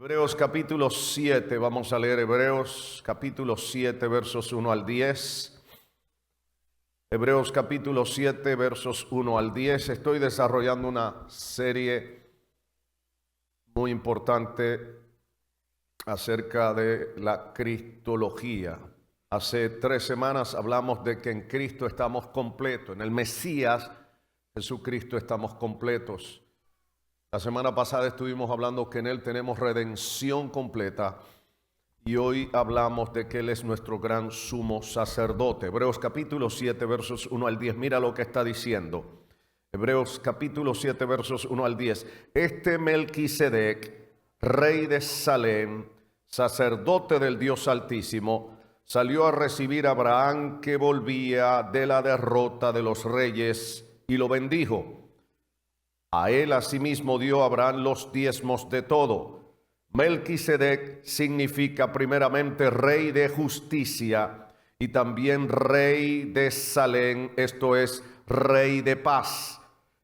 Hebreos capítulo 7, vamos a leer Hebreos capítulo 7 versos 1 al 10. Hebreos capítulo 7 versos 1 al 10. Estoy desarrollando una serie muy importante acerca de la cristología. Hace 3 semanas hablamos de que en Cristo estamos completos, en el Mesías Jesucristo estamos completos. La semana pasada estuvimos hablando que en Él tenemos redención completa y hoy hablamos de que Él es nuestro gran sumo sacerdote. Hebreos capítulo 7 versos 1 al 10, mira lo que está diciendo. Hebreos capítulo 7 versos 1 al 10. Este Melquisedec, rey de Salem, sacerdote del Dios Altísimo, salió a recibir a Abraham que volvía de la derrota de los reyes y lo bendijo. A él asimismo dio Abraham los diezmos de todo. Melquisedec significa primeramente rey de justicia y también rey de Salem, esto es, rey de paz.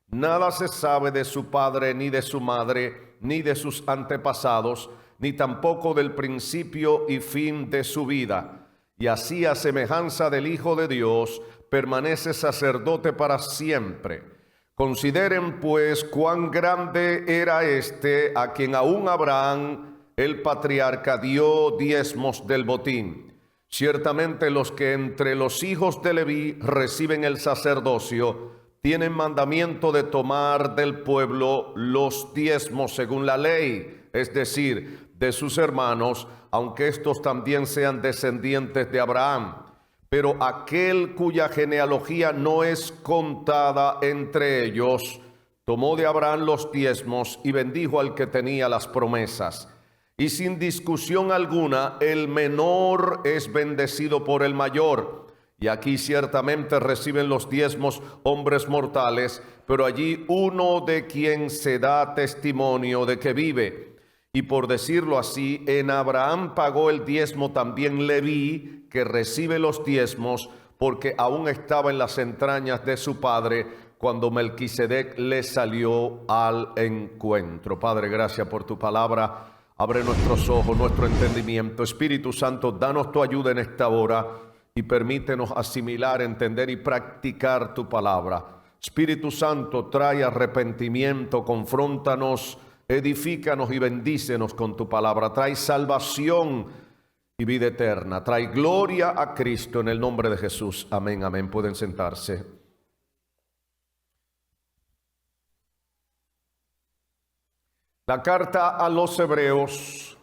Nada se sabe de su padre, ni de su madre, ni de sus antepasados, ni tampoco del principio y fin de su vida. Y así, a semejanza del Hijo de Dios, permanece sacerdote para siempre. Consideren pues cuán grande era este a quien aún Abraham, el patriarca, dio diezmos del botín. Ciertamente los que entre los hijos de Leví reciben el sacerdocio tienen mandamiento de tomar del pueblo los diezmos según la ley, es decir, de sus hermanos, aunque estos también sean descendientes de Abraham. Pero aquel cuya genealogía no es contada entre ellos, tomó de Abraham los diezmos y bendijo al que tenía las promesas. Y sin discusión alguna, el menor es bendecido por el mayor. Y aquí ciertamente reciben los diezmos hombres mortales, pero allí uno de quien se da testimonio de que vive. Y por decirlo así, en Abraham pagó el diezmo también Leví, que recibe los diezmos, porque aún estaba en las entrañas de su padre cuando Melquisedec le salió al encuentro. Padre, gracias por tu palabra. Abre nuestros ojos, nuestro entendimiento. Espíritu Santo, danos tu ayuda en esta hora y permítenos asimilar, entender y practicar tu palabra. Espíritu Santo, trae arrepentimiento, confróntanos, edifícanos y bendícenos con tu palabra. Trae salvación y vida eterna. Trae gloria a Cristo en el nombre de Jesús. Amén, amén. Pueden sentarse. La carta a los Hebreos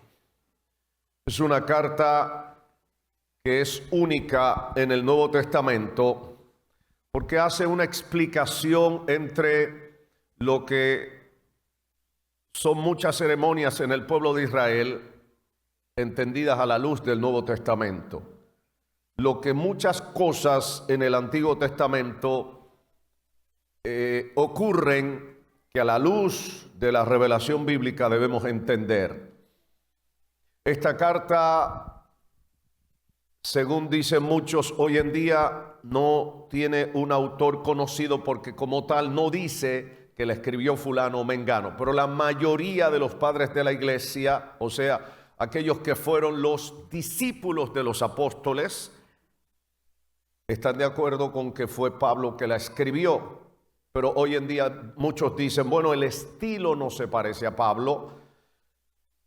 es una carta que es única en el Nuevo Testamento porque hace una explicación entre lo que son muchas ceremonias en el pueblo de Israel entendidas a la luz del Nuevo Testamento. Lo que muchas cosas en el Antiguo Testamento ocurren que a la luz de la revelación bíblica debemos entender. Esta carta, según dicen muchos, hoy en día no tiene un autor conocido porque como tal no dice que la escribió fulano o mengano, pero la mayoría de los padres de la iglesia, o sea, aquellos que fueron los discípulos de los apóstoles, están de acuerdo con que fue Pablo que la escribió. Pero hoy en día muchos dicen, bueno, el estilo no se parece a Pablo,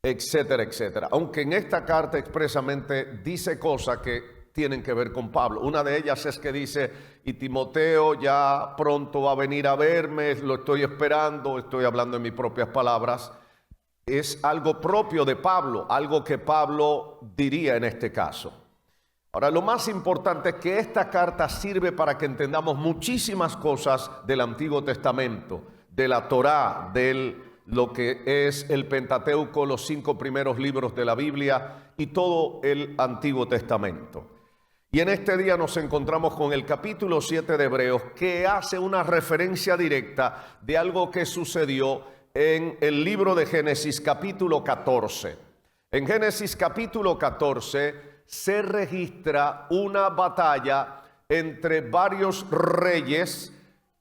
etcétera, etcétera. Aunque en esta carta expresamente dice cosas que tienen que ver con Pablo. Una de ellas es que dice, y Timoteo ya pronto va a venir a verme, lo estoy esperando, estoy hablando en mis propias palabras. Es algo propio de Pablo, algo que Pablo diría en este caso. Ahora, lo más importante es que esta carta sirve para que entendamos muchísimas cosas del Antiguo Testamento, de la Torá, de lo que es el Pentateuco, los 5 primeros libros de la Biblia y todo el Antiguo Testamento. Y en este día nos encontramos con el capítulo 7 de Hebreos, que hace una referencia directa de algo que sucedió en el libro de Génesis capítulo 14. En Génesis capítulo 14 se registra una batalla entre varios reyes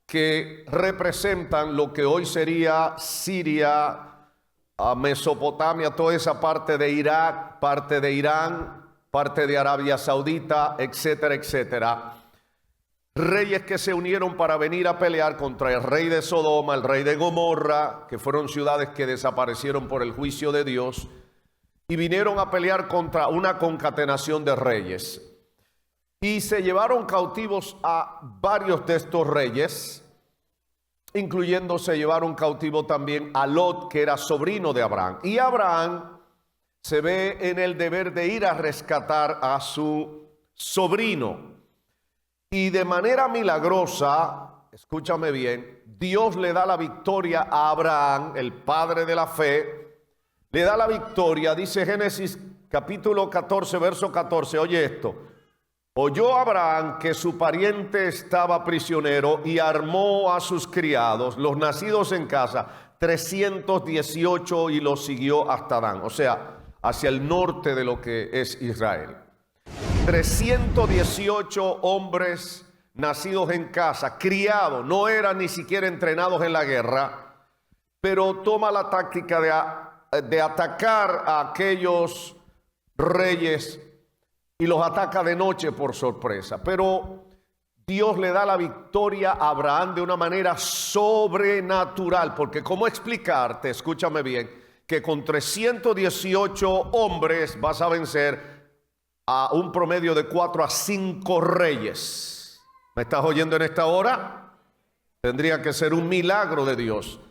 que representan lo que hoy sería Siria, a Mesopotamia, toda esa parte de Irak, parte de Irán, parte de Arabia Saudita, etcétera, etcétera. Reyes que se unieron para venir a pelear contra el rey de Sodoma, el rey de Gomorra, que fueron ciudades que desaparecieron por el juicio de Dios, y vinieron a pelear contra una concatenación de reyes. Y se llevaron cautivos a varios de estos reyes, incluyendo se llevaron cautivo también a Lot, que era sobrino de Abraham. Y Abraham se ve en el deber de ir a rescatar a su sobrino. Y de manera milagrosa, escúchame bien, Dios le da la victoria a Abraham, el padre de la fe, le da la victoria. Dice Génesis capítulo 14, verso 14, oye esto: oyó Abraham que su pariente estaba prisionero y armó a sus criados, los nacidos en casa, 318, y los siguió hasta Dan, o sea, hacia el norte de lo que es Israel. 318 hombres nacidos en casa, criados, no eran ni siquiera entrenados en la guerra, pero toma la táctica de atacar a aquellos reyes y los ataca de noche por sorpresa. Pero Dios le da la victoria a Abraham de una manera sobrenatural, porque ¿cómo explicarte? Escúchame bien, que con 318 hombres vas a vencer a un promedio de 4 a 5 reyes. ¿Me estás oyendo en esta hora? Tendría que ser un milagro de Dios.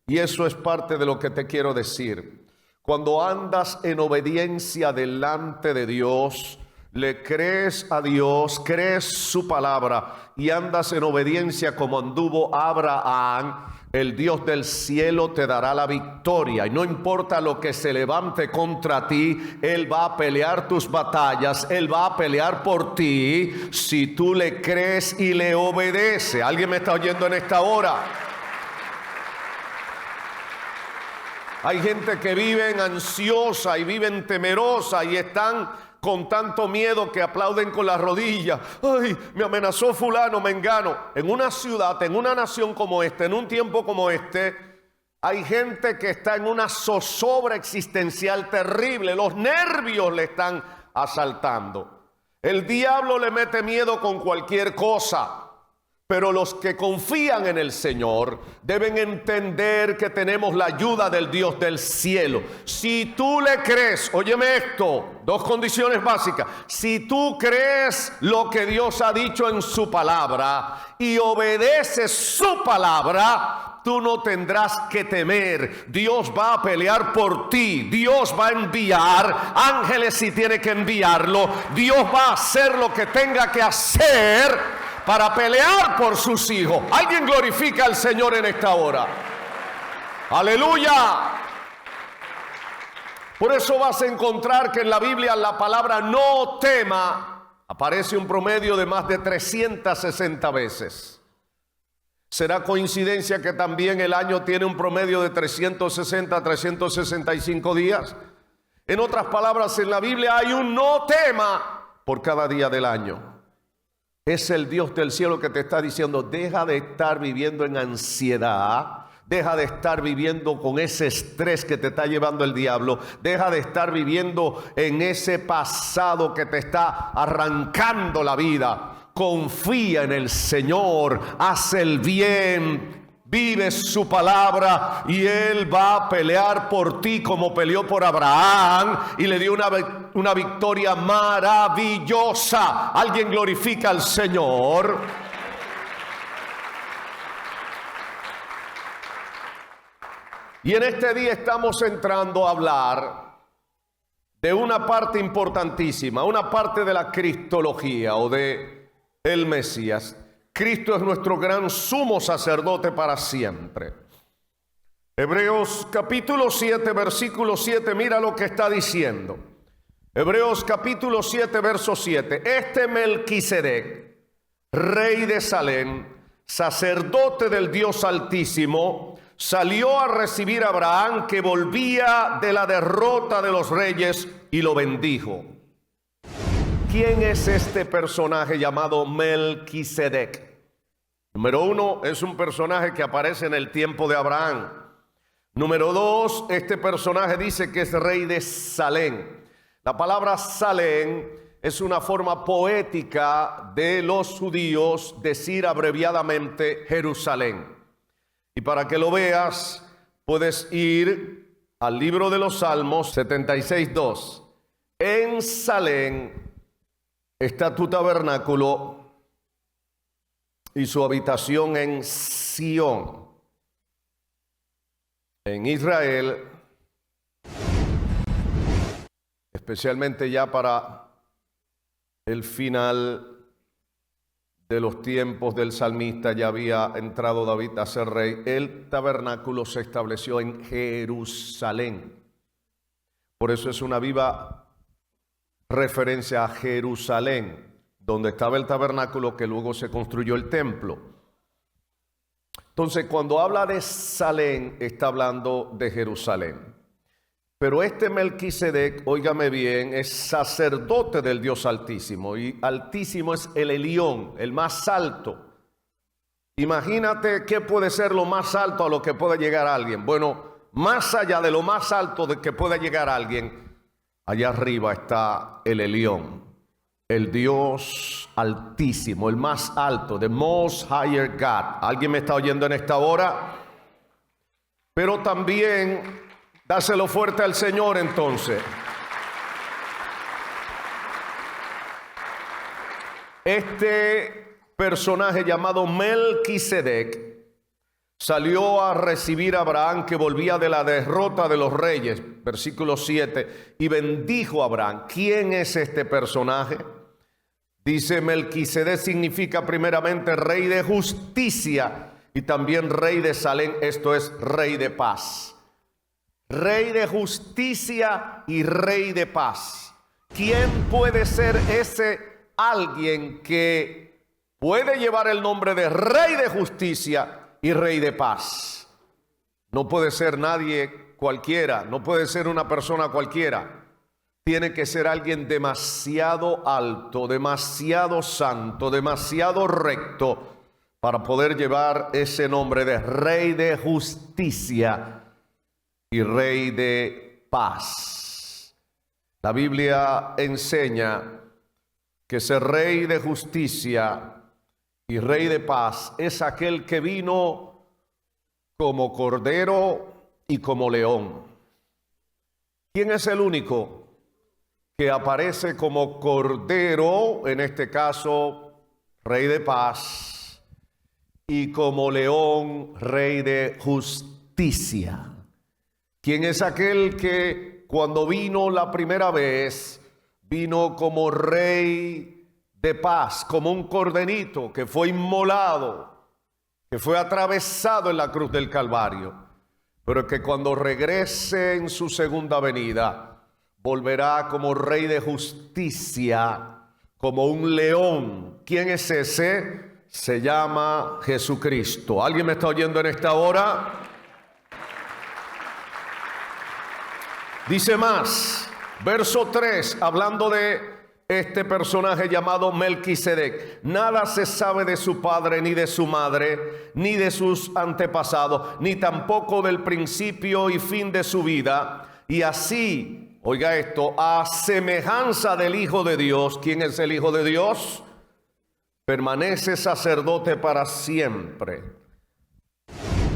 Y eso es parte de lo que te quiero decir. Cuando andas en obediencia delante de Dios, le crees a Dios, crees su palabra y andas en obediencia como anduvo Abraham, el Dios del cielo te dará la victoria. Y no importa lo que se levante contra ti, Él va a pelear tus batallas, Él va a pelear por ti si tú le crees y le obedeces. ¿Alguien me está oyendo en esta hora? Hay gente que vive ansiosa y viven temerosa y están con tanto miedo que aplauden con las rodillas. Ay, me amenazó fulano, mengano. En una ciudad, en una nación como esta, en un tiempo como este, hay gente que está en una zozobra existencial terrible. Los nervios le están asaltando. El diablo le mete miedo con cualquier cosa. Pero los que confían en el Señor deben entender que tenemos la ayuda del Dios del cielo. Si tú le crees, óyeme esto, 2 condiciones básicas. Si tú crees lo que Dios ha dicho en su palabra y obedeces su palabra, tú no tendrás que temer. Dios va a pelear por ti. Dios va a enviar ángeles si tiene que enviarlo. Dios va a hacer lo que tenga que hacer para pelear por sus hijos. Alguien glorifica al Señor en esta hora. Aleluya. Por eso vas a encontrar que en la Biblia la palabra no tema aparece un promedio de más de 360 veces. ¿Será coincidencia que también el año tiene un promedio de 360 a 365 días? En otras palabras, en la Biblia hay un no tema por cada día del año. Es el Dios del cielo que te está diciendo: deja de estar viviendo en ansiedad, deja de estar viviendo con ese estrés que te está llevando el diablo, deja de estar viviendo en ese pasado que te está arrancando la vida. Confía en el Señor, haz el bien, vive su palabra y Él va a pelear por ti como peleó por Abraham y le dio una victoria maravillosa. Alguien glorifica al Señor. Y en este día estamos entrando a hablar de una parte importantísima, una parte de la cristología o de el Mesías. Cristo es nuestro gran sumo sacerdote para siempre. Hebreos capítulo 7, versículo 7, mira lo que está diciendo. Hebreos capítulo 7, verso 7. Este Melquisedec, rey de Salem, sacerdote del Dios Altísimo, salió a recibir a Abraham, que volvía de la derrota de los reyes, y lo bendijo. ¿Quién es este personaje llamado Melquisedec? Número 1, es un personaje que aparece en el tiempo de Abraham. Número 2, este personaje dice que es rey de Salem. La palabra Salem es una forma poética de los judíos decir abreviadamente Jerusalén. Y para que lo veas, puedes ir al libro de los Salmos 76:2. En Salem está tu tabernáculo y su habitación en Sión. En Israel, especialmente ya para el final de los tiempos del salmista, ya había entrado David a ser rey. El tabernáculo se estableció en Jerusalén. Por eso es una viva referencia a Jerusalén, donde estaba el tabernáculo que luego se construyó el templo. Entonces, cuando habla de Salem, está hablando de Jerusalén. Pero este Melquisedec, óigame bien, es sacerdote del Dios Altísimo. Y Altísimo es el Elión, el más alto. Imagínate qué puede ser lo más alto a lo que pueda llegar alguien. Bueno, más allá de lo más alto de que pueda llegar alguien, allá arriba está el Elión, el Dios Altísimo, el más alto, the most higher God. ¿Alguien me está oyendo en esta hora? Pero también, dáselo fuerte al Señor entonces. Este personaje llamado Melquisedec salió a recibir a Abraham, que volvía de la derrota de los reyes, versículo 7, y bendijo a Abraham. ¿Quién es este personaje? Dice, Melquisedec significa primeramente rey de justicia y también rey de Salem, esto es rey de paz. Rey de justicia y rey de paz. ¿Quién puede ser ese alguien que puede llevar el nombre de rey de justicia y rey de paz? No puede ser nadie cualquiera, no puede ser una persona cualquiera. Tiene que ser alguien demasiado alto, demasiado santo, demasiado recto para poder llevar ese nombre de rey de justicia y rey de paz. La Biblia enseña que ser rey de justicia y rey de paz es aquel que vino como cordero y como león. ¿Quién es el único que aparece como cordero, en este caso rey de paz, y como león, rey de justicia? ¿Quién es aquel que cuando vino la primera vez, vino como rey de paz, como un corderito que fue inmolado, que fue atravesado en la cruz del Calvario, pero que cuando regrese en su segunda venida, volverá como rey de justicia, como un león? ¿Quién es ese? Se llama Jesucristo. ¿Alguien me está oyendo en esta hora? Dice más, verso 3, hablando de este personaje llamado Melquisedec. Nada se sabe de su padre, ni de su madre, ni de sus antepasados, ni tampoco del principio y fin de su vida. Y así, oiga esto, a semejanza del Hijo de Dios. ¿Quién es el Hijo de Dios? Permanece sacerdote para siempre.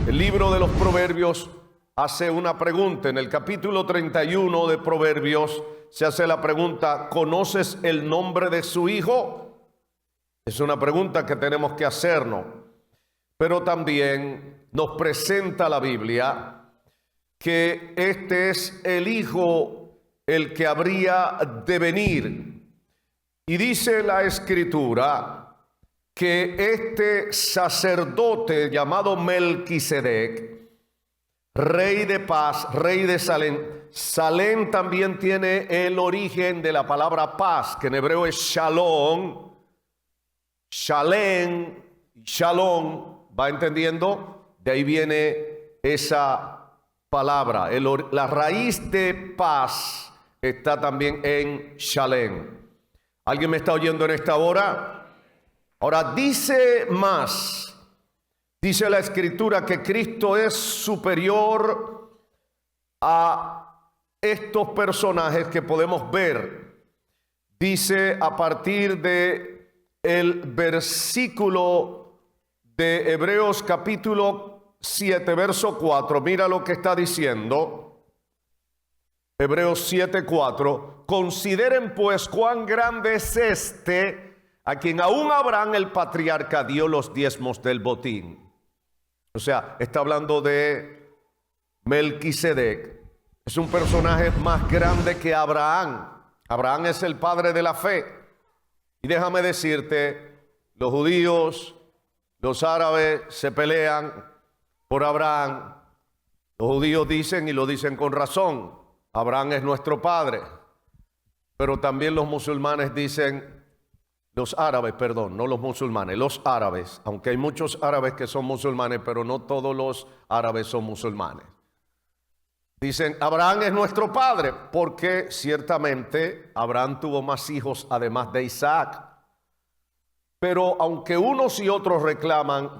El libro de los Proverbios hace una pregunta. En el capítulo 31 de Proverbios se hace la pregunta, ¿conoces el nombre de su hijo? Es una pregunta que tenemos que hacernos. Pero también nos presenta la Biblia que este es el hijo, el que habría de venir. Y dice la Escritura que este sacerdote llamado Melquisedec, rey de paz, rey de Salem. Salem también tiene el origen de la palabra paz, que en hebreo es shalom. Shalem, shalom, ¿va entendiendo? De ahí viene esa palabra. La raíz de paz está también en shalem. ¿Alguien me está oyendo en esta hora? Ahora dice más. Dice la Escritura que Cristo es superior a estos personajes que podemos ver. Dice a partir de el versículo de Hebreos capítulo 7, verso 4. Mira lo que está diciendo. Hebreos 7, 4. Consideren pues cuán grande es este a quien aún Abraham el patriarca dio los diezmos del botín. O sea, está hablando de Melquisedec. Es un personaje más grande que Abraham. Abraham es el padre de la fe. Y déjame decirte, los judíos, los árabes se pelean por Abraham. Los judíos dicen, y lo dicen con razón, Abraham es nuestro padre. Pero también los musulmanes dicen, los árabes, perdón, no los musulmanes, los árabes, aunque hay muchos árabes que son musulmanes, pero no todos los árabes son musulmanes. Dicen, Abraham es nuestro padre, porque ciertamente Abraham tuvo más hijos además de Isaac. Pero aunque unos y otros reclaman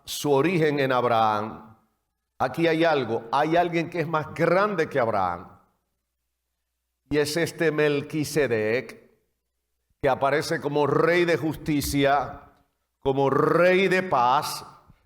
su origen en Abraham, aquí hay algo, hay alguien que es más grande que Abraham. Y es este Melquisedec, que aparece como rey de justicia, como rey de paz,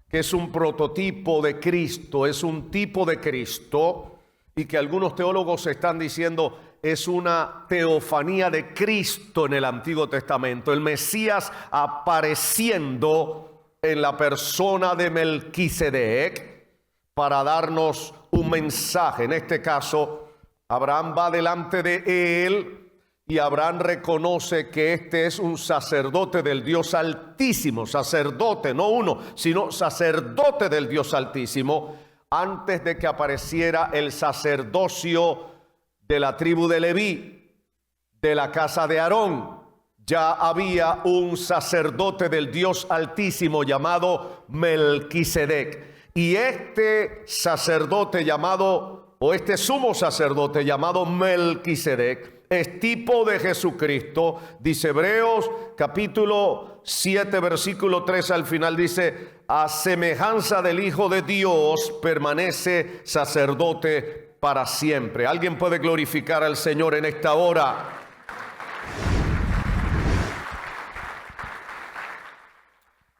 que es un prototipo de Cristo, es un tipo de Cristo, y que algunos teólogos están diciendo es una teofanía de Cristo en el Antiguo Testamento, el Mesías apareciendo en la persona de Melquisedec para darnos un mensaje. En este caso, Abraham va delante de él y Abraham reconoce que este es un sacerdote del Dios Altísimo, sacerdote, no uno, sino sacerdote del Dios Altísimo, antes de que apareciera el sacerdocio de la tribu de Leví, de la casa de Aarón. Ya había un sacerdote del Dios Altísimo llamado Melquisedec. Y este sacerdote llamado, o este sumo sacerdote llamado Melquisedec, es tipo de Jesucristo. Dice Hebreos capítulo 7 versículo 3 al final, dice, a semejanza del Hijo de Dios permanece sacerdote para siempre. ¿Alguien puede glorificar al Señor en esta hora?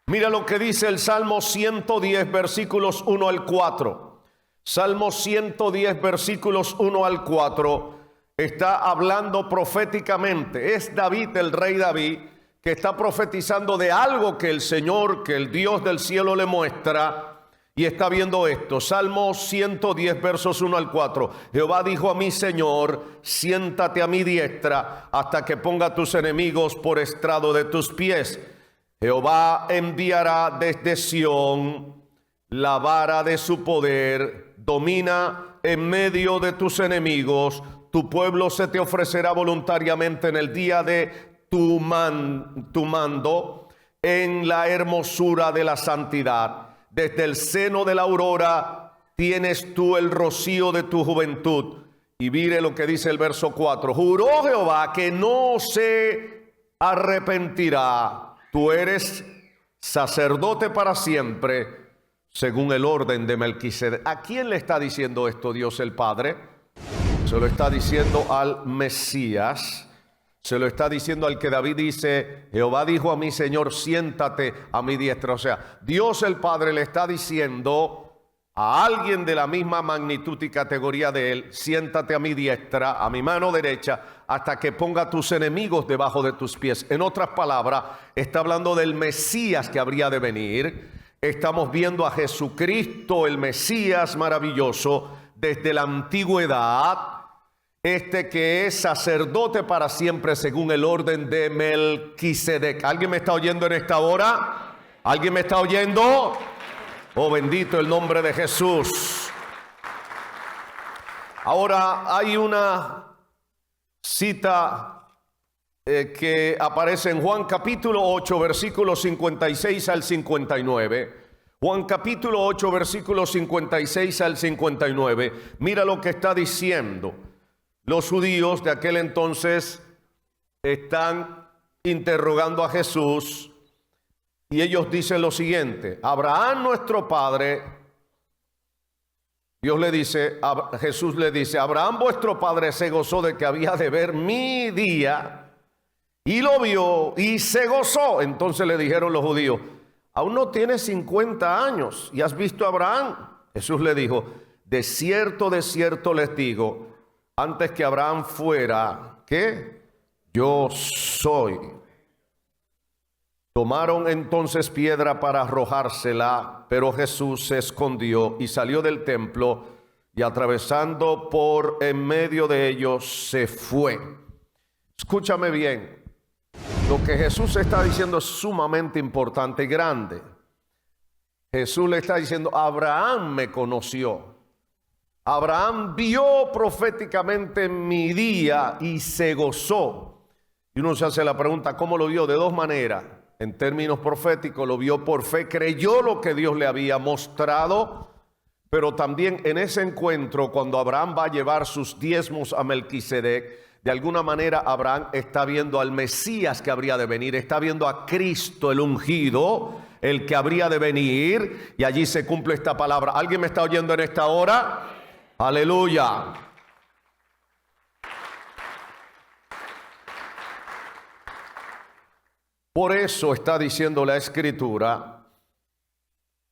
Mira lo que dice el Salmo 110 versículos 1 al 4. Salmo 110 versículos 1 al 4. Está hablando proféticamente. Es David, el rey David, que está profetizando de algo que el Señor, que el Dios del cielo le muestra, y está viendo esto. Salmo 110 versos 1 al 4. Jehová dijo a mi Señor, siéntate a mi diestra hasta que ponga a tus enemigos por estrado de tus pies. Jehová enviará desde Sión la vara de su poder, domina en medio de tus enemigos. Tu pueblo se te ofrecerá voluntariamente en el día de tu mando, en la hermosura de la santidad. Desde el seno de la aurora tienes tú el rocío de tu juventud. Y mire lo que dice el verso 4. Juró Jehová que no se arrepentirá. Tú eres sacerdote para siempre, según el orden de Melquisedec. ¿A quién le está diciendo esto Dios el Padre? Se lo está diciendo al Mesías, se lo está diciendo al que David dice, Jehová dijo a mi Señor, siéntate a mi diestra. O sea, Dios el Padre le está diciendo a alguien de la misma magnitud y categoría de él, siéntate a mi diestra, a mi mano derecha, hasta que ponga tus enemigos debajo de tus pies. En otras palabras, está hablando del Mesías que habría de venir. Estamos viendo a Jesucristo, el Mesías maravilloso, desde la antigüedad, este que es sacerdote para siempre según el orden de Melquisedec. ¿Alguien me está oyendo en esta hora? ¿Alguien me está oyendo? Oh, bendito el nombre de Jesús. Ahora hay una cita que aparece en Juan capítulo 8, versículos 56 al 59. Juan capítulo 8, versículos 56 al 59. Mira lo que está diciendo. Los judíos de aquel entonces están interrogando a Jesús y ellos dicen lo siguiente: Abraham nuestro padre Jesús le dice, Abraham vuestro padre se gozó de que había de ver mi día, y lo vio y se gozó. Entonces le dijeron los judíos, aún no tienes 50 años y has visto a Abraham. Jesús le dijo, de cierto les digo, antes que Abraham fuera, ¿qué? Yo soy. Tomaron entonces piedra para arrojársela, pero Jesús se escondió y salió del templo y atravesando por en medio de ellos se fue. Escúchame bien, lo que Jesús está diciendo es sumamente importante y grande. Jesús le está diciendo, Abraham me conoció. Abraham vio proféticamente mi día y se gozó. Y uno se hace la pregunta, ¿cómo lo vio? De dos maneras. En términos proféticos, lo vio por fe, creyó lo que Dios le había mostrado, pero también en ese encuentro, cuando Abraham va a llevar sus diezmos a Melquisedec, de alguna manera Abraham está viendo al Mesías que habría de venir, está viendo a Cristo el ungido, el que habría de venir, y allí se cumple esta palabra. ¿Alguien me está oyendo en esta hora? Aleluya. Por eso está diciendo la Escritura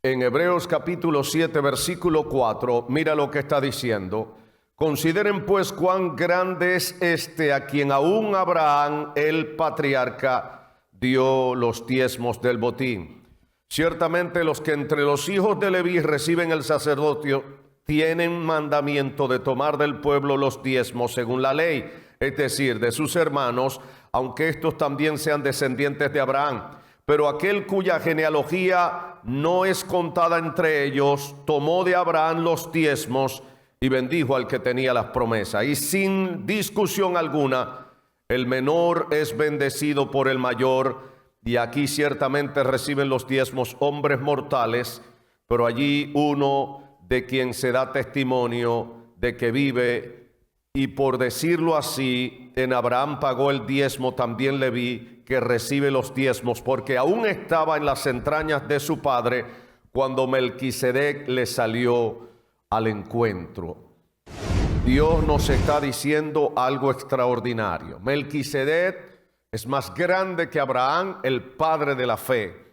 en Hebreos capítulo 7 versículo 4, mira lo que está diciendo. Consideren pues cuán grande es este a quien aún Abraham el patriarca dio los diezmos del botín. Ciertamente los que entre los hijos de Leví reciben el sacerdocio tienen mandamiento de tomar del pueblo los diezmos según la ley, es decir, de sus hermanos, aunque estos también sean descendientes de Abraham. Pero aquel cuya genealogía no es contada entre ellos, tomó de Abraham los diezmos y bendijo al que tenía las promesas. Y sin discusión alguna, el menor es bendecido por el mayor, y aquí ciertamente reciben los diezmos hombres mortales, pero allí uno de quien se da testimonio de que vive. Y por decirlo así, en Abraham pagó el diezmo también Leví, que recibe los diezmos, porque aún estaba en las entrañas de su padre cuando Melquisedec le salió al encuentro. Dios nos está diciendo algo extraordinario. Melquisedec es más grande que Abraham, el padre de la fe.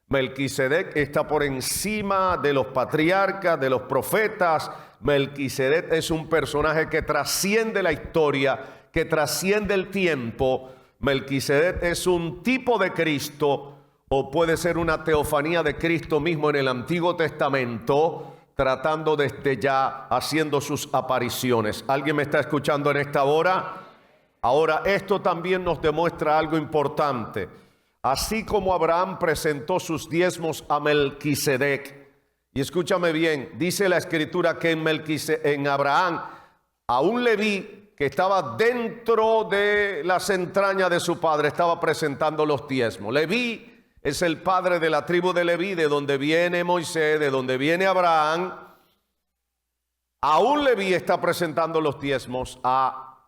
Melquisedec está por encima de los patriarcas, de los profetas. Melquisedec es un personaje que trasciende la historia, que trasciende el tiempo. Melquisedec es un tipo de Cristo, o puede ser una teofanía de Cristo mismo en el Antiguo Testamento, tratando desde ya, haciendo sus apariciones. ¿Alguien me está escuchando en esta hora? Ahora, esto también nos demuestra algo importante. Así como Abraham presentó sus diezmos a Melquisedec, y escúchame bien, dice la Escritura que en Abraham, a un Leví que estaba dentro de las entrañas de su padre, estaba presentando los diezmos. Leví es el padre de la tribu de Leví, de donde viene Moisés, de donde viene Abraham. Aún Leví está presentando los diezmos a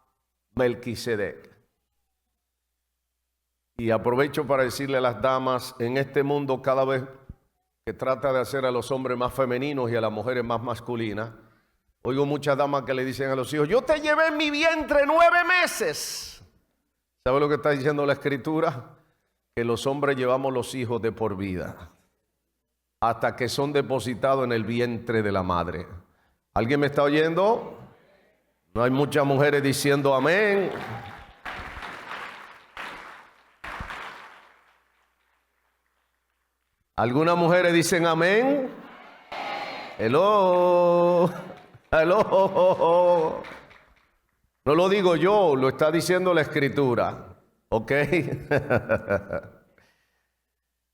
Melquisedec. Y aprovecho para decirle a las damas, en este mundo cada vez que trata de hacer a los hombres más femeninos y a las mujeres más masculinas, oigo muchas damas que le dicen a los hijos, yo te llevé en mi vientre 9 meses. ¿Sabe lo que está diciendo la Escritura? Que los hombres llevamos los hijos de por vida, hasta que son depositados en el vientre de la madre. ¿Alguien me está oyendo? No hay muchas mujeres diciendo amén. ¿Algunas mujeres dicen amén? Hello. Hello. No lo digo yo, lo está diciendo la Escritura. ¿Ok?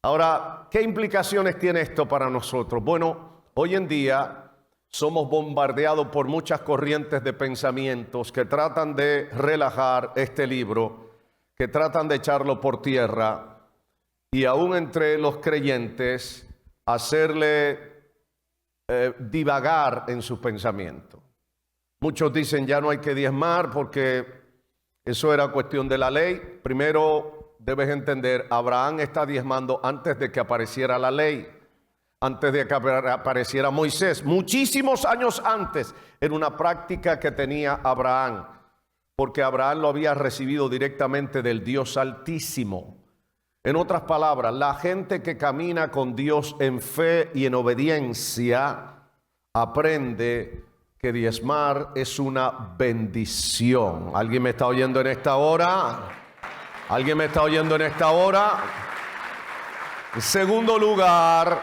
Ahora, ¿qué implicaciones tiene esto para nosotros? Bueno, hoy en día somos bombardeados por muchas corrientes de pensamientos que tratan de relajar este libro, que tratan de echarlo por tierra, y aún entre los creyentes hacerle divagar en sus pensamientos. Muchos dicen ya no hay que diezmar porque eso era cuestión de la ley. Primero debes entender, Abraham está diezmando antes de que apareciera la ley. antes de que apareciera Moisés, muchísimos años antes, era una práctica que tenía Abraham, porque Abraham lo había recibido directamente del Dios Altísimo. En otras palabras, la gente que camina con Dios en fe y en obediencia aprende que diezmar es una bendición. ¿Alguien me está oyendo en esta hora? ¿Alguien me está oyendo en esta hora? En segundo lugar,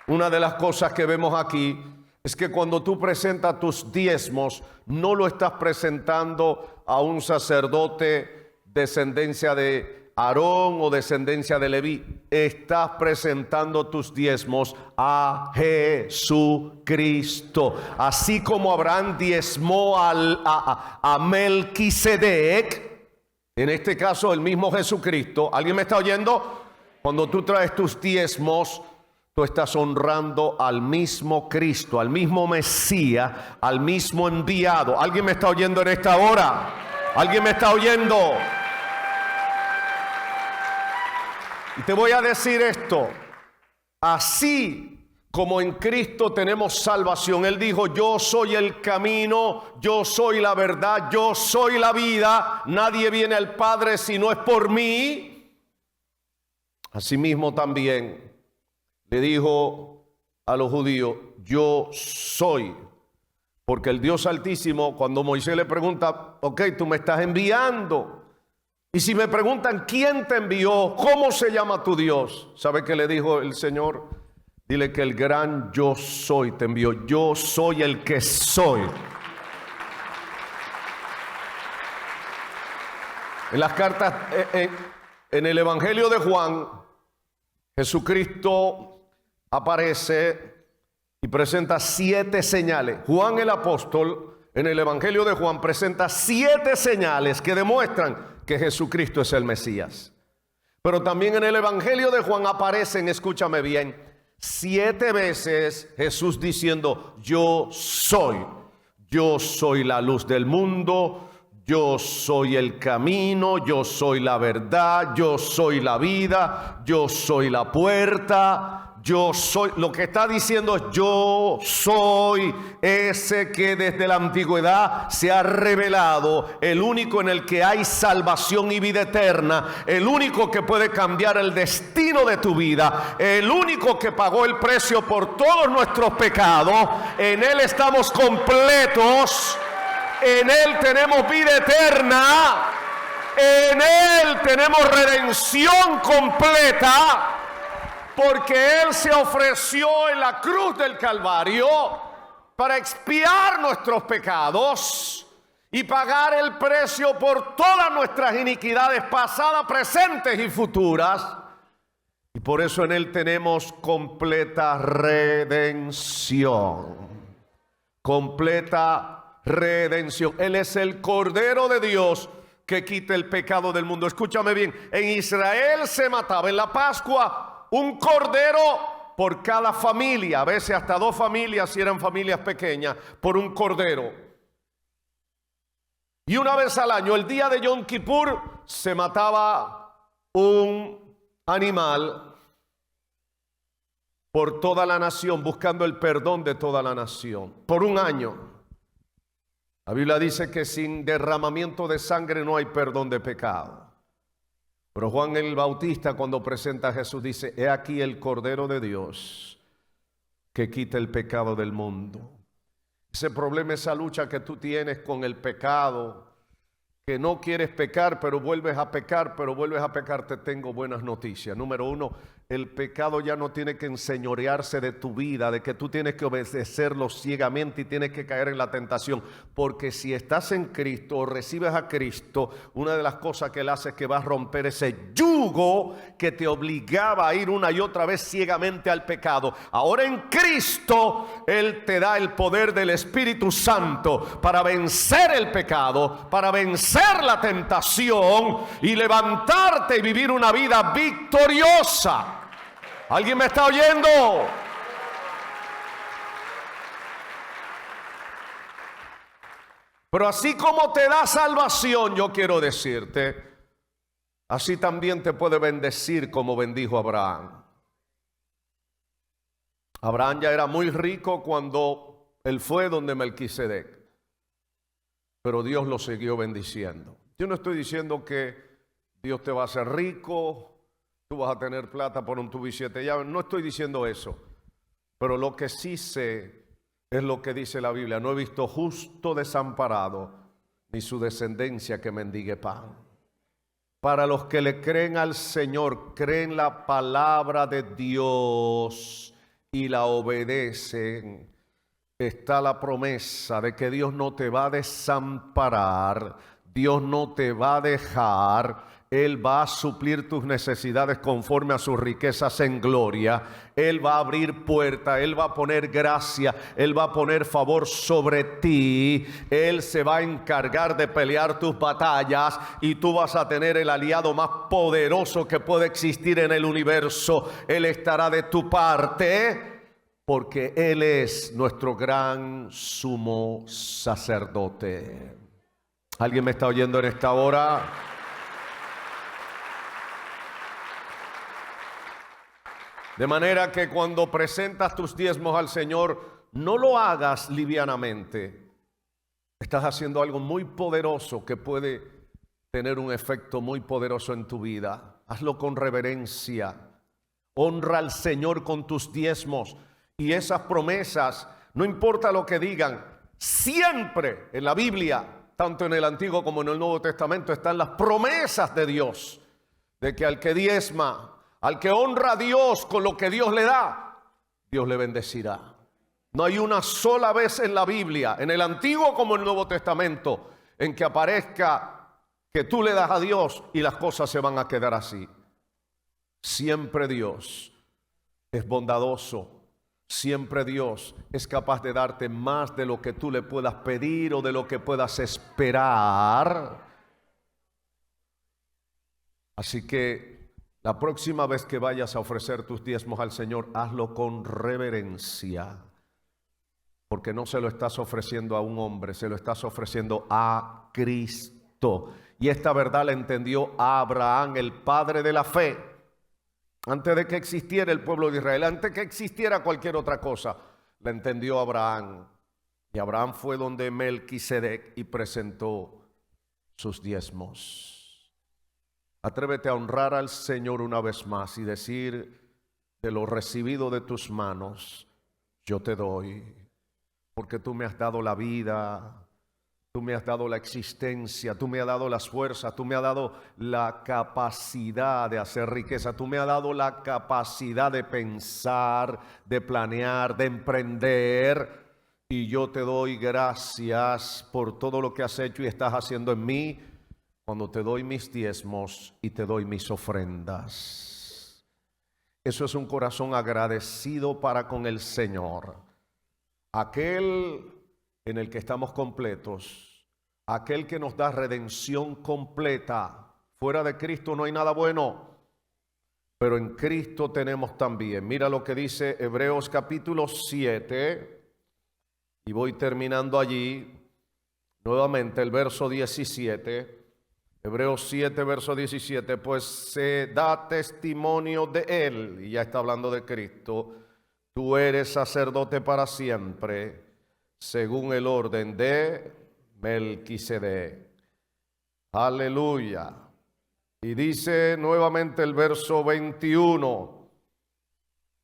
una de las cosas que vemos aquí es que cuando tú presentas tus diezmos, no lo estás presentando a un sacerdote descendencia de Aarón o descendencia de Leví. Estás presentando tus diezmos a Jesucristo. Así como Abraham diezmó a Melquisedec, en este caso el mismo Jesucristo. ¿Alguien me está oyendo? Cuando tú traes tus diezmos, tú estás honrando al mismo Cristo, al mismo Mesías, al mismo enviado. ¿Alguien me está oyendo en esta hora? ¿Alguien me está oyendo? Y te voy a decir esto. Así como en Cristo tenemos salvación, Él dijo: yo soy el camino, yo soy la verdad, yo soy la vida. Nadie viene al Padre si no es por mí. Asimismo también le dijo a los judíos: yo soy. Porque el Dios Altísimo, cuando Moisés le pregunta: ok, tú me estás enviando. Y si me preguntan quién te envió, ¿cómo se llama tu Dios? ¿Sabe qué le dijo el Señor? Dile que el gran yo soy te envió. Yo soy el que soy. En las cartas, en el Evangelio de Juan, Jesucristo aparece y presenta 7 señales. Juan el apóstol, en el Evangelio de Juan, presenta 7 señales que demuestran que Jesucristo es el Mesías. Pero también en el Evangelio de Juan aparecen, escúchame bien, 7 veces Jesús diciendo: yo soy la luz del mundo, yo soy el camino, yo soy la verdad, yo soy la vida, yo soy la puerta. Yo soy, lo que está diciendo es: yo soy ese que desde la antigüedad se ha revelado, el único en el que hay salvación y vida eterna, el único que puede cambiar el destino de tu vida, el único que pagó el precio por todos nuestros pecados. En Él estamos completos, en Él tenemos vida eterna, en Él tenemos redención completa. Porque Él se ofreció en la cruz del Calvario para expiar nuestros pecados y pagar el precio por todas nuestras iniquidades pasadas, presentes y futuras. Y por eso en Él tenemos completa redención. Completa redención. Él es el Cordero de Dios que quita el pecado del mundo. Escúchame bien, en Israel se mataba en la Pascua un cordero por cada familia, a veces hasta 2 familias si eran familias pequeñas, por un cordero. Y una vez al año, el día de Yom Kippur, se mataba un animal por toda la nación, buscando el perdón de toda la nación, por un año. La Biblia dice que sin derramamiento de sangre no hay perdón de pecado. Pero Juan el Bautista, cuando presenta a Jesús, dice: he aquí el Cordero de Dios que quita el pecado del mundo. Ese problema, esa lucha que tú tienes con el pecado, que no quieres pecar, pero vuelves a pecar, te tengo buenas noticias. Número 1, el pecado ya no tiene que enseñorearse de tu vida, de que tú tienes que obedecerlo ciegamente y tienes que caer en la tentación. Porque si estás en Cristo o recibes a Cristo, una de las cosas que Él hace es que va a romper ese yugo que te obligaba a ir una y otra vez ciegamente al pecado. Ahora en Cristo, Él te da el poder del Espíritu Santo para vencer el pecado, para vencer la tentación y levantarte y vivir una vida victoriosa. ¿Alguien me está oyendo? Pero así como te da salvación, yo quiero decirte, así también te puede bendecir como bendijo Abraham. Abraham ya era muy rico cuando él fue donde Melquisedec, pero Dios lo siguió bendiciendo. Yo no estoy diciendo que Dios te va a hacer rico, tú vas a tener plata por un tubo y 7 llaves, no estoy diciendo eso, pero lo que sí sé es lo que dice la Biblia: no he visto justo desamparado, ni su descendencia que mendigue pan. Para los que le creen al Señor, creen la palabra de Dios y la obedecen, está la promesa de que Dios no te va a desamparar, Dios no te va a dejar. Él va a suplir tus necesidades conforme a sus riquezas en gloria. Él va a abrir puertas, Él va a poner gracia, Él va a poner favor sobre ti. Él se va a encargar de pelear tus batallas y tú vas a tener el aliado más poderoso que puede existir en el universo. Él estará de tu parte porque Él es nuestro gran sumo sacerdote. ¿Alguien me está oyendo en esta hora? De manera que cuando presentas tus diezmos al Señor, no lo hagas livianamente. Estás haciendo algo muy poderoso que puede tener un efecto muy poderoso en tu vida. Hazlo con reverencia. Honra al Señor con tus diezmos. Y esas promesas, no importa lo que digan, siempre en la Biblia, tanto en el Antiguo como en el Nuevo Testamento, están las promesas de Dios, de que al que diezma, al que honra a Dios con lo que Dios le da, Dios le bendecirá. No hay una sola vez en la Biblia, en el Antiguo como en el Nuevo Testamento, en que aparezca que tú le das a Dios y las cosas se van a quedar así. Siempre Dios es bondadoso. Siempre Dios es capaz de darte más de lo que tú le puedas pedir o de lo que puedas esperar. Así que la próxima vez que vayas a ofrecer tus diezmos al Señor, hazlo con reverencia, porque no se lo estás ofreciendo a un hombre, se lo estás ofreciendo a Cristo. Y esta verdad la entendió Abraham, el padre de la fe. Antes de que existiera el pueblo de Israel, antes de que existiera cualquier otra cosa, la entendió Abraham. Y Abraham fue donde Melquisedec y presentó sus diezmos. Atrévete a honrar al Señor una vez más y decir: de lo recibido de tus manos, yo te doy, porque tú me has dado la vida, tú me has dado la existencia, tú me has dado las fuerzas, tú me has dado la capacidad de hacer riqueza, tú me has dado la capacidad de pensar, de planear, de emprender, y yo te doy gracias por todo lo que has hecho y estás haciendo en mí, cuando te doy mis diezmos y te doy mis ofrendas. Eso es un corazón agradecido para con el Señor. Aquel en el que estamos completos, aquel que nos da redención completa. Fuera de Cristo no hay nada bueno, pero en Cristo tenemos también. Mira lo que dice Hebreos capítulo 7, y voy terminando allí, nuevamente el verso 17. Hebreos 7, verso 17, pues se da testimonio de Él, y ya está hablando de Cristo: tú eres sacerdote para siempre, según el orden de Melquisedec. Aleluya. Y dice nuevamente el verso 21,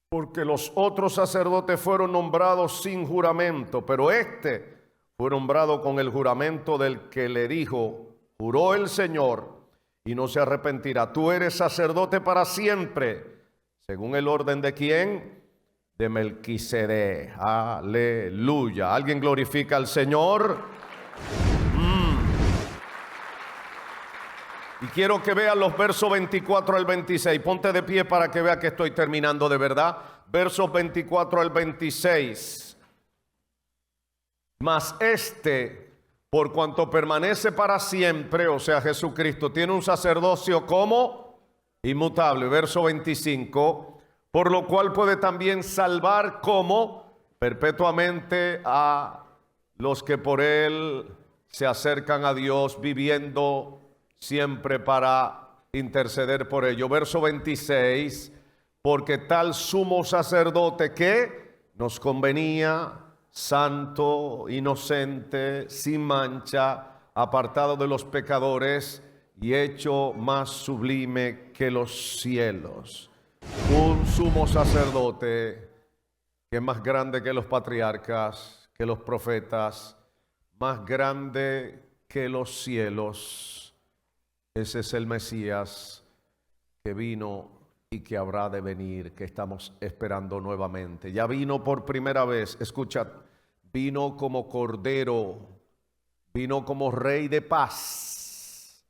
porque los otros sacerdotes fueron nombrados sin juramento, pero este fue nombrado con el juramento del que le dijo: juró el Señor y no se arrepentirá. Tú eres sacerdote para siempre, según el orden de ¿quién? De Melquisedec. Aleluya. ¿Alguien glorifica al Señor? Y quiero que vean los versos 24 al 26. Ponte de pie para que vea que estoy terminando de verdad. Versos 24 al 26. Mas por cuanto permanece para siempre, o sea Jesucristo, tiene un sacerdocio como inmutable. Verso 25. Por lo cual puede también salvar como perpetuamente a los que por él se acercan a Dios, viviendo siempre para interceder por ello. Verso 26, porque tal sumo sacerdote que nos convenía, santo, inocente, sin mancha, apartado de los pecadores y hecho más sublime que los cielos. Un sumo sacerdote que es más grande que los patriarcas, que los profetas, más grande que los cielos. Ese es el Mesías que vino y que habrá de venir, que estamos esperando nuevamente. Ya vino por primera vez, escucha, vino como Cordero, vino como Rey de paz,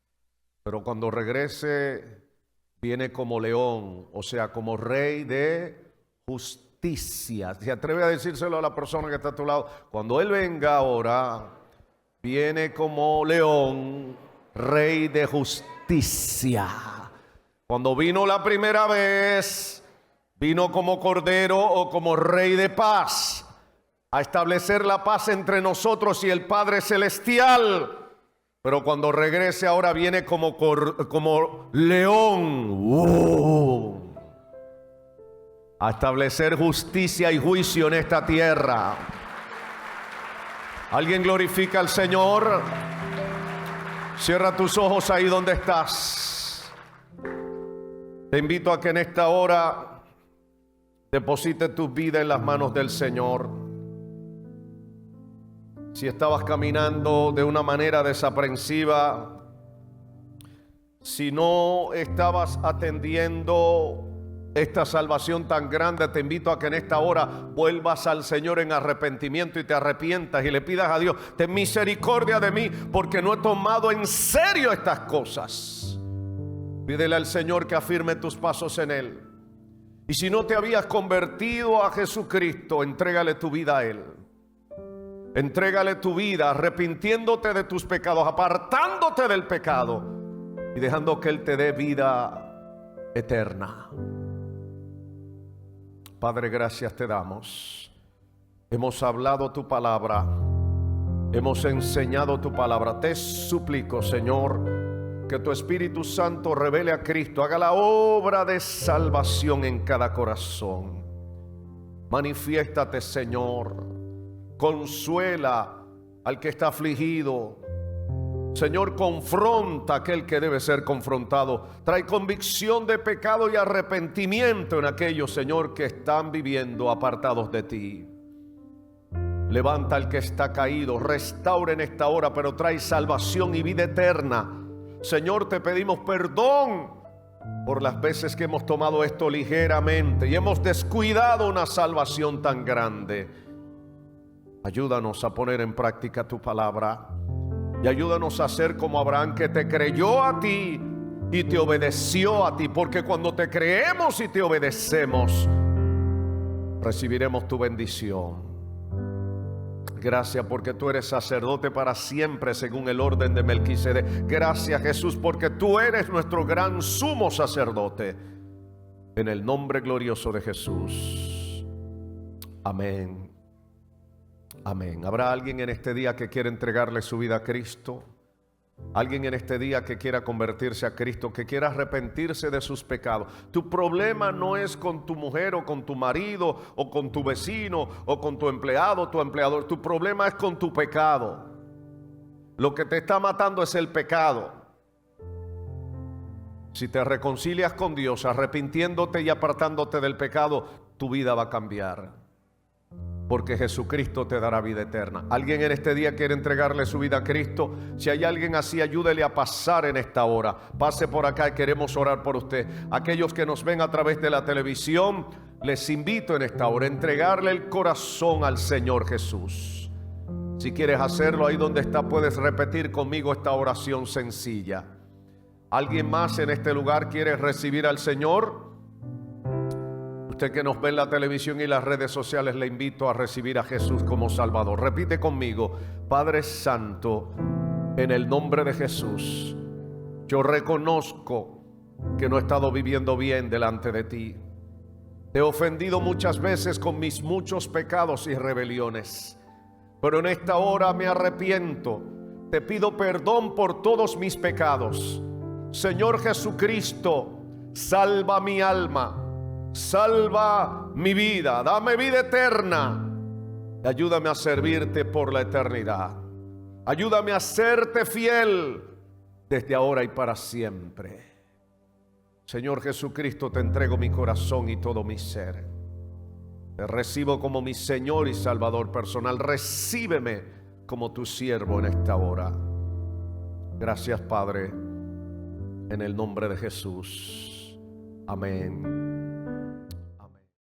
pero cuando regrese viene como León, o sea, como Rey de justicia. ¿Se atreve a decírselo a la persona que está a tu lado? Cuando Él venga ahora, viene como León, Rey de justicia. Cuando vino la primera vez, vino como Cordero o como Rey de paz, a establecer la paz entre nosotros y el Padre Celestial. Pero cuando regrese ahora viene como León, a establecer justicia y juicio en esta tierra. ¿Alguien glorifica al Señor? Cierra tus ojos ahí donde estás. Te invito a que en esta hora deposite tu vida en las manos del Señor. Si estabas caminando de una manera desaprensiva, si no estabas atendiendo esta salvación tan grande, te invito a que en esta hora vuelvas al Señor en arrepentimiento y te arrepientas y le pidas a Dios: ten misericordia de mí porque no he tomado en serio estas cosas. Pídele al Señor que afirme tus pasos en Él. Y si no te habías convertido a Jesucristo, entrégale tu vida a Él. Entrégale tu vida, arrepintiéndote de tus pecados, apartándote del pecado y dejando que Él te dé vida eterna. Padre, gracias te damos. Hemos hablado tu palabra, hemos enseñado tu palabra. Te suplico, Señor, que tu Espíritu Santo revele a Cristo, haga la obra de salvación en cada corazón. Manifiéstate, Señor. Consuela al que está afligido. Señor, confronta a aquel que debe ser confrontado. Trae convicción de pecado y arrepentimiento en aquellos, Señor, que están viviendo apartados de ti. Levanta al que está caído, restaura en esta hora, pero trae salvación y vida eterna. Señor, te pedimos perdón por las veces que hemos tomado esto ligeramente y hemos descuidado una salvación tan grande. Ayúdanos a poner en práctica tu palabra y ayúdanos a ser como Abraham, que te creyó a ti y te obedeció a ti, porque cuando te creemos y te obedecemos, recibiremos tu bendición. Gracias porque tú eres sacerdote para siempre según el orden de Melquisedec. Gracias, Jesús, porque tú eres nuestro gran sumo sacerdote. En el nombre glorioso de Jesús. Amén. Amén. ¿Habrá alguien en este día que quiera entregarle su vida a Cristo? Alguien en este día que quiera convertirse a Cristo, que quiera arrepentirse de sus pecados. Tu problema no es con tu mujer o con tu marido o con tu vecino o con tu empleado o tu empleador. Tu problema es con tu pecado. Lo que te está matando es el pecado. Si te reconcilias con Dios, arrepintiéndote y apartándote del pecado, tu vida va a cambiar. Porque Jesucristo te dará vida eterna. ¿Alguien en este día quiere entregarle su vida a Cristo? Si hay alguien así, ayúdele a pasar en esta hora. Pase por acá y queremos orar por usted. Aquellos que nos ven a través de la televisión, les invito en esta hora a entregarle el corazón al Señor Jesús. Si quieres hacerlo, ahí donde está, puedes repetir conmigo esta oración sencilla. ¿Alguien más en este lugar quiere recibir al Señor? Usted que nos ve en la televisión y las redes sociales, le invito a recibir a Jesús como Salvador. Repite conmigo: Padre Santo, en el nombre de Jesús, yo reconozco que no he estado viviendo bien delante de ti. Te he ofendido muchas veces con mis muchos pecados y rebeliones, pero en esta hora me arrepiento. Te pido perdón por todos mis pecados. Señor Jesucristo, salva mi alma. Salva mi vida, dame vida eterna. Y ayúdame a servirte por la eternidad. Ayúdame a serte fiel desde ahora y para siempre. Señor Jesucristo, te entrego mi corazón y todo mi ser. Te recibo como mi Señor y Salvador personal. Recíbeme como tu siervo en esta hora. Gracias, Padre, en el nombre de Jesús. Amén.